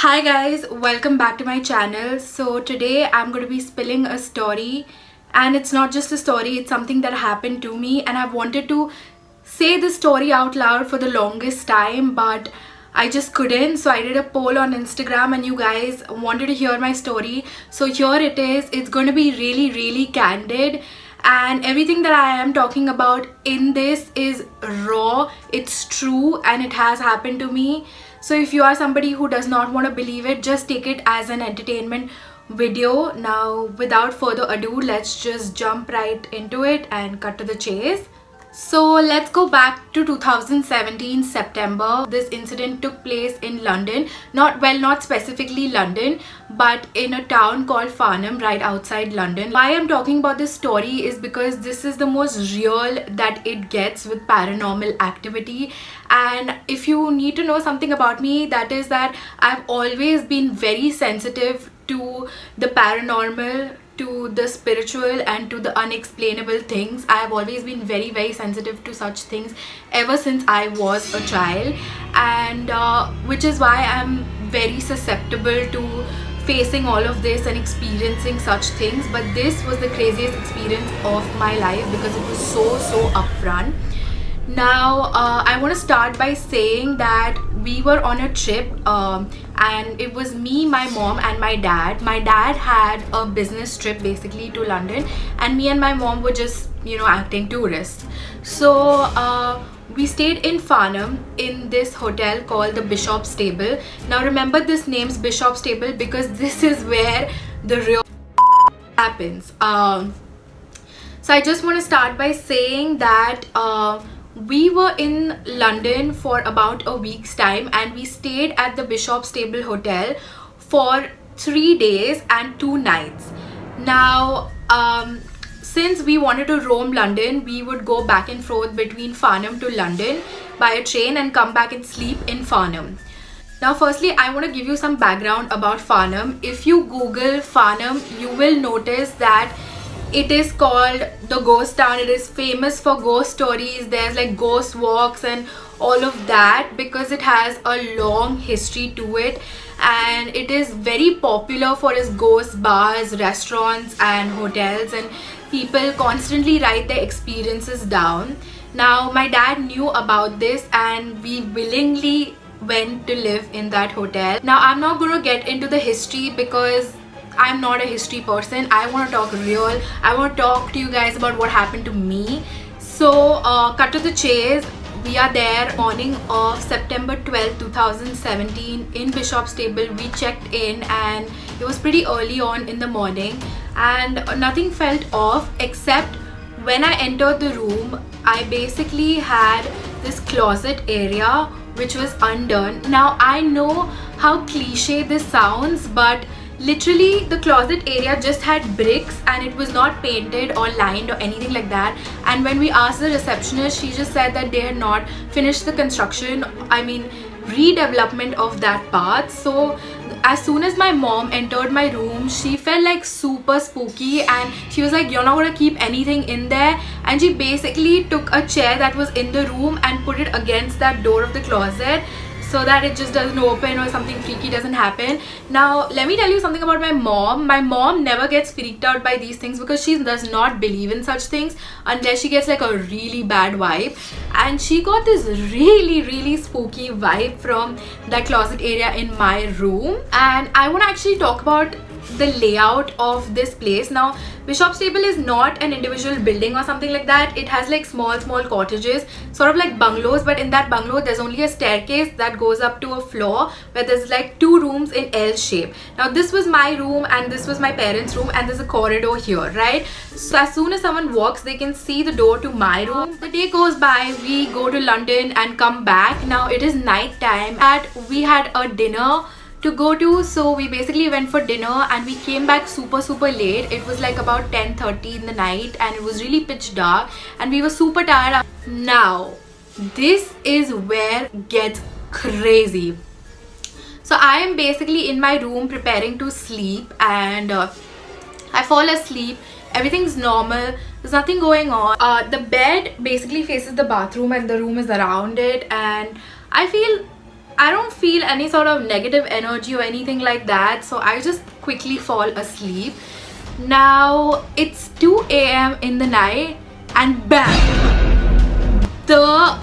Hi guys, welcome back to my channel. So today I'm going to be spilling a story, and it's not just a story, it's something that happened to me, and I've wanted to say this story out loud for the longest time, but I just couldn't. So I did a poll on Instagram and you guys wanted to hear my story. So here it is. It's going to be really candid, and everything that I am talking about in this is raw, it's true, and it has happened to me. So if you are somebody who does not want to believe it, just take it as an entertainment video. Now without further ado, let's just jump right into it and cut to the chase. So let's go back to 2017 September. This incident took place in London. Not specifically London, but in a town called Farnham right outside London. Why I'm talking about this story is because this is the most real that it gets with paranormal activity. And if you need to know something about me, that is that I've always been very sensitive to the paranormal, to the spiritual, and to the unexplainable things. I have always been very sensitive to such things ever since I was a child, and which is why I'm very susceptible to facing all of this and experiencing such things. But this was the craziest experience of my life because it was so upfront. Now I want to start by saying that we were on a trip, and it was me, my mom and my dad. My dad had a business trip basically to London, and me and my mom were just acting tourists. So we stayed in Farnham in this hotel called the Bishop's Table. Now remember, this name's Bishop's Table because this is where the real happens. So I just want to start by saying that we were in London for about a week's time, and we stayed at the Bishop's Table Hotel for 3 days and 2 nights. Now since we wanted to roam London, we would go back and forth between Farnham to London by a train and come back and sleep in Farnham. Now firstly, I want to give you some background about Farnham. If you Google Farnham, you will notice that it is called the ghost town. It is famous for ghost stories. There's like ghost walks and all of that because it has a long history to it, and it is very popular for its ghost bars, restaurants and hotels, and people constantly write their experiences down. Now my dad knew about this and we willingly went to live in that hotel. Now I'm not going to get into the history because I'm not a history person. I want to talk real. I want to talk to you guys about what happened to me. So cut to the chase. We are there morning of September 12th 2017 in Bishop's Table. We checked in and it was pretty early on in the morning, and nothing felt off except when I entered the room. I basically had this closet area which was undone. Now I know how cliche this sounds, but literally the closet area just had bricks and it was not painted or lined or anything like that. And when we asked the receptionist, she just said that they had not finished the construction, redevelopment of that part. So as soon as my mom entered my room, she felt like super spooky, and she was like, "You're not gonna keep anything in there." And she basically took a chair that was in the room and put it against that door of the closet so that it just doesn't open or something freaky doesn't happen. Now let me tell you something about my mom. My mom never gets freaked out by these things because she does not believe in such things unless she gets like a really bad vibe, and she got this really spooky vibe from that closet area in my room. And I want to actually talk about the layout of this place. Now Bishop's Table is not an individual building or something like that. It has like small cottages, sort of like bungalows, but in that bungalow there's only a staircase that goes up to a floor where there's like 2 rooms in L shape. Now this was my room and this was my parents' room, and there's a corridor here, right? So as soon as someone walks, they can see the door to my room. The day goes by, we go to London and come back. Now it is night time and we had a dinner to go to, so we basically went for dinner and we came back super late. It was like about 10:30 in the night and it was really pitch dark and we were super tired. Now this is where it gets crazy. So I am basically in my room preparing to sleep, and I fall asleep. Everything's normal, there's nothing going on. The bed basically faces the bathroom and the room is around it, and I feel I don't feel any sort of negative energy or anything like that, so I just quickly fall asleep. Now it's 2 a.m. in the night and bam, the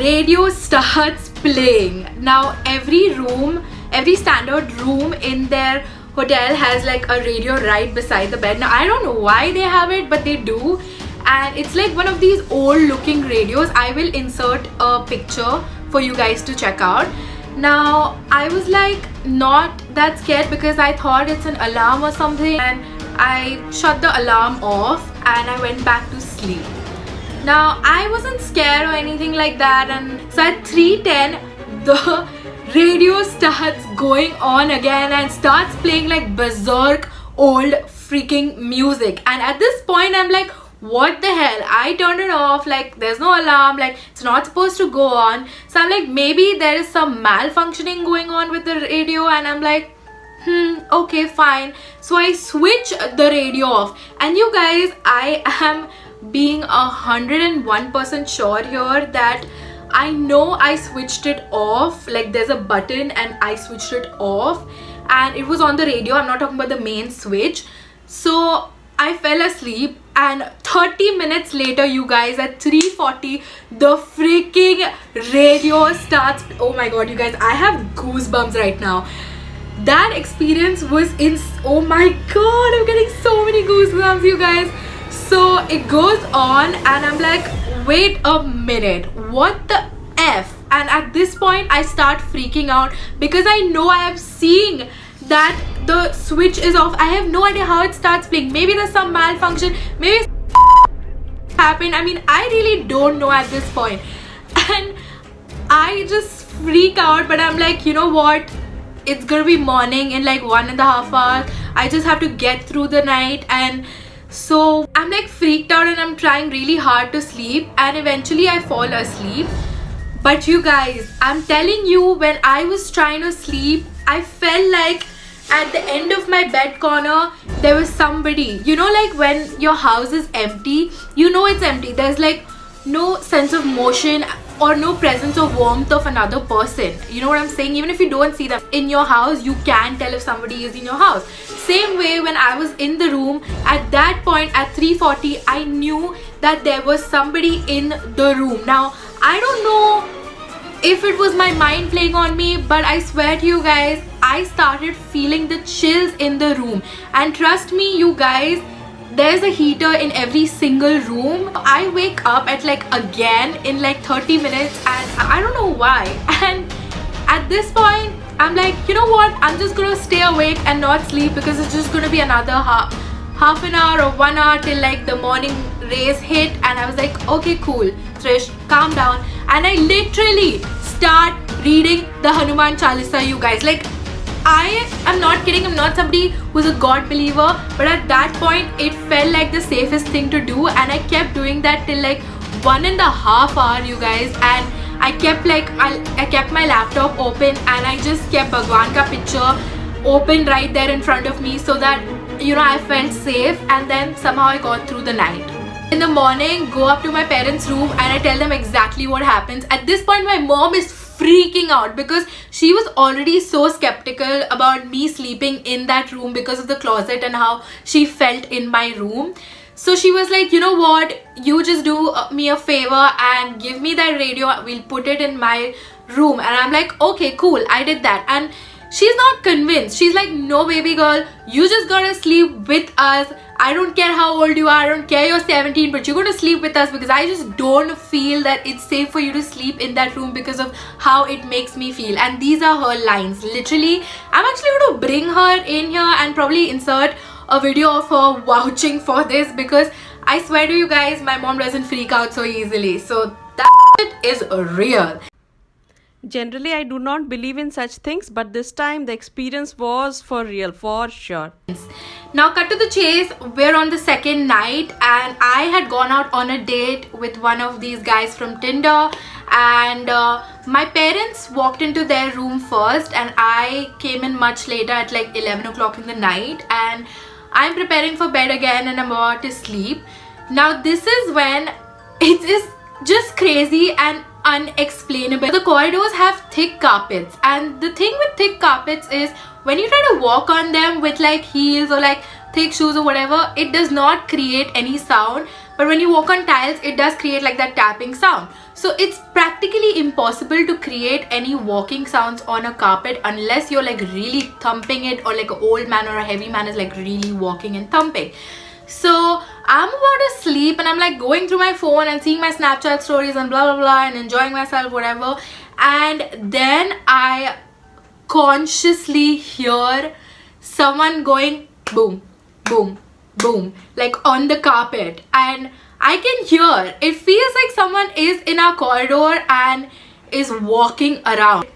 radio starts playing. Now every standard room in their hotel has like a radio right beside the bed. Now I don't know why they have it, but they do, and it's like one of these old looking radios. I will insert a picture for you guys to check out. Now I was like not that scared because I thought it's an alarm or something, and I shut the alarm off and I went back to sleep. Now I wasn't scared or anything like that, and so at 3:10 the radio starts going on again and starts playing like berserk old freaking music. And at this point I'm like, what the hell? I turned it off, like there's no alarm, like it's not supposed to go on. So I'm like, maybe there is some malfunctioning going on with the radio, and I'm like, okay, fine. So I switch the radio off, and you guys, I am being 101% sure here that I know I switched it off. Like there's a button and I switched it off, and it was on the radio. I'm not talking about the main switch. So I fell asleep, and 30 minutes later, you guys, at 3:40 the freaking radio starts. Oh my god, you guys, I have goosebumps right now. That experience was oh my god, I'm getting so many goosebumps, you guys. So it goes on and I'm like, wait a minute, what the F? And at this point I start freaking out because I know I am seeing that the switch is off. I have no idea how it starts playing. Maybe there's some malfunction, maybe happened. I mean, I really don't know at this point. And I just freak out, but I'm like, you know what, it's gonna be morning in like 1.5 hours. I just have to get through the night. And so I'm like freaked out and I'm trying really hard to sleep, and eventually I fall asleep. But you guys, I'm telling you, when I was trying to sleep, I felt like at the end of my bed corner there was somebody. You know, like when your house is empty, you know it's empty, there's like no sense of motion or no presence or warmth of another person. You know what I'm saying? Even if you don't see them in your house, you can tell if somebody is in your house. Same way, when I was in the room at that point at 3:40, I knew that there was somebody in the room. Now I don't know if it was my mind playing on me, but I swear to you guys, I started feeling the chills in the room. And trust me, you guys, there's a heater in every single room. I wake up at like again in like 30 minutes and I don't know why. And at this point I'm like, you know what, I'm just gonna stay awake and not sleep, because it's just gonna be another half an hour or 1 hour till like the morning rays hit. And I was like, okay, cool, Trish, calm down. And I literally start reading the Hanuman Chalisa, you guys. Like, I am not kidding, I'm not somebody who's a God believer, but at that point it felt like the safest thing to do, and I kept doing that till like 1.5 hours, you guys. And I kept like, I kept my laptop open and I just kept Bhagwan ka picture open right there in front of me, so that, you know, I felt safe. And then somehow I got through the night. In the morning, go up to my parents' room and I tell them exactly what happens. At this point my mom is freaking out because she was already so skeptical about me sleeping in that room because of the closet and how she felt in my room. So she was like, you know what, you just do me a favor and give me that radio, we'll put it in my room. And I'm like, okay, cool, I did that. And she's not convinced. She's like, no, baby girl, you just gotta sleep with us. I don't care how old you are, I don't care you're 17, but you're going to sleep with us, because I just don't feel that it's safe for you to sleep in that room because of how it makes me feel. And these are her lines. Literally, I'm actually going to bring her in here and probably insert a video of her vouching for this, because I swear to you guys, my mom doesn't freak out so easily. So that is real. Generally, I do not believe in such things, but this time the experience was for real, for sure. Now cut to the chase, we're on the second night and I had gone out on a date with one of these guys from Tinder, and my parents walked into their room first and I came in much later at like 11 o'clock in the night, and I'm preparing for bed again and I'm about to sleep. Now this is when it is just crazy and unexplainable. The corridors have thick carpets, and the thing with thick carpets is when you try to walk on them with like heels or like thick shoes or whatever, it does not create any sound. But when you walk on tiles, it does create like that tapping sound. So it's practically impossible to create any walking sounds on a carpet unless you're like really thumping it, or like an old man or a heavy man is like really walking and thumping. So I'm about to sleep and I'm like going through my phone and seeing my Snapchat stories and blah blah blah and enjoying myself, whatever. And then I consciously hear someone going boom, boom, boom, like on the carpet, and I can hear, it feels like someone is in our corridor and is walking around.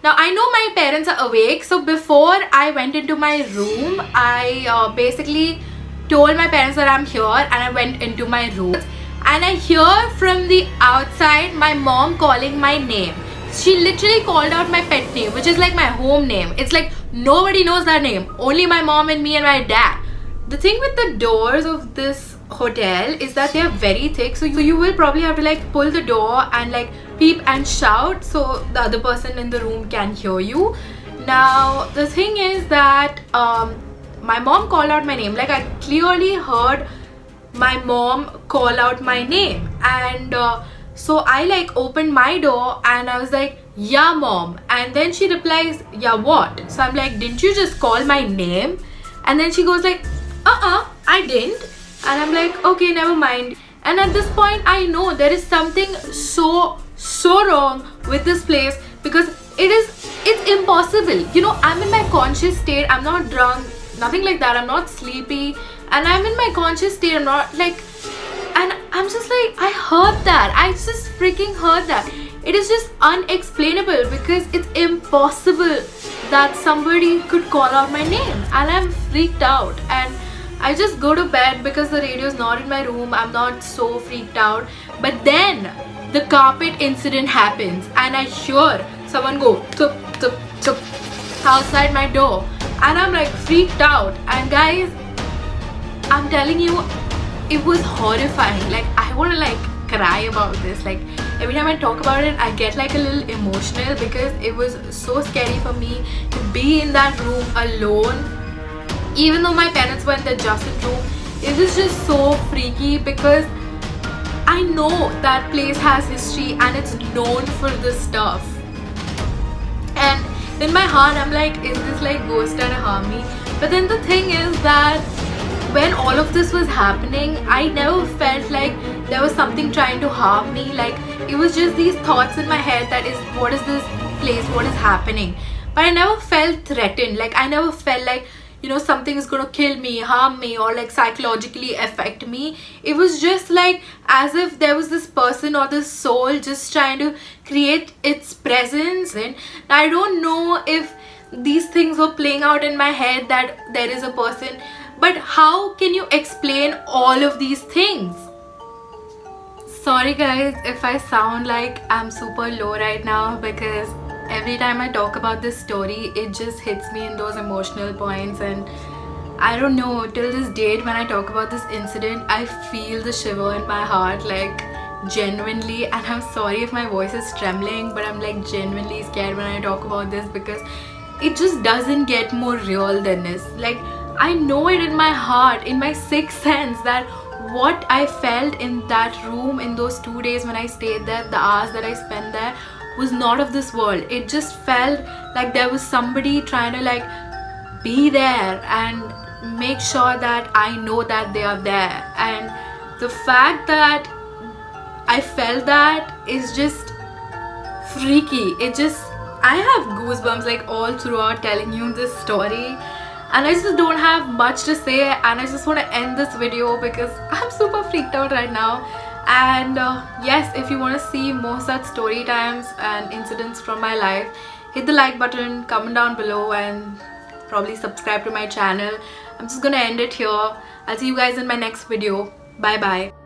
Now I know my parents are awake, so before I went into my room, I basically told my parents that I'm here, and I went into my room and I hear from the outside my mom calling my name. She literally called out my pet name, which is like my home name. It's like nobody knows that name, only my mom and me and my dad. The thing with the doors of this hotel is that they are very thick, so you will probably have to like pull the door and like peep and shout so the other person in the room can hear you. Now the thing is that my mom called out my name. Like I clearly heard my mom call out my name, and so I like opened my door and I was like, yeah mom, and then she replies, yeah what? So I'm like, didn't you just call my name? And then she goes like, I didn't. And I'm like, okay, never mind. And at this point I know there is something so wrong with this place, because it's impossible. You know, I'm in my conscious state, I'm not drunk, nothing like that, I'm not sleepy, and I'm in my conscious state, I'm not like, and I'm just like, I heard that, I just freaking heard that. It is just unexplainable, because it's impossible that somebody could call out my name, and I'm freaked out. And I just go to bed because the radio is not in my room. I'm not so freaked out. But then the carpet incident happens and I hear someone go tup tup tup outside my door, and I'm like freaked out. And guys, I'm telling you, it was horrifying. Like I want to like cry about this. Like every time I talk about it, I get like a little emotional, because it was so scary for me to be in that room alone. Even though my parents were in the adjacent room, it was just so freaky, because I know that place has history and it's known for this stuff. And in my heart I'm like, is this like ghost trying to harm me? But then the thing is that when all of this was happening, I never felt like there was something trying to harm me. Like it was just these thoughts in my head that is, what is this place, what is happening? But I never felt threatened. Like I never felt like, you know, something is gonna kill me, harm me, or like psychologically affect me. It was just like as if there was this person or this soul just trying to create its presence. And I don't know if these things were playing out in my head that there is a person, but how can you explain all of these things? Sorry guys if I sound like I'm super low right now, because every time I talk about this story, it just hits me in those emotional points. And I don't know, till this date when I talk about this incident, I feel the shiver in my heart, like genuinely. And I'm sorry if my voice is trembling, but I'm like genuinely scared when I talk about this, because it just doesn't get more real than this. Like I know it in my heart, in my sixth sense, that what I felt in that room in those 2 days when I stayed there, the hours that I spent there, was not of this world. It just felt like there was somebody trying to like be there and make sure that I know that they are there. And the fact that I felt that is just freaky. It just, I have goosebumps like all throughout telling you this story, and I just don't have much to say, and I just want to end this video because I'm super freaked out right now. And yes, if you want to see more such story times and incidents from my life, hit the like button, comment down below, and probably subscribe to my channel. I'm just gonna end it here. I'll see you guys in my next video. Bye bye.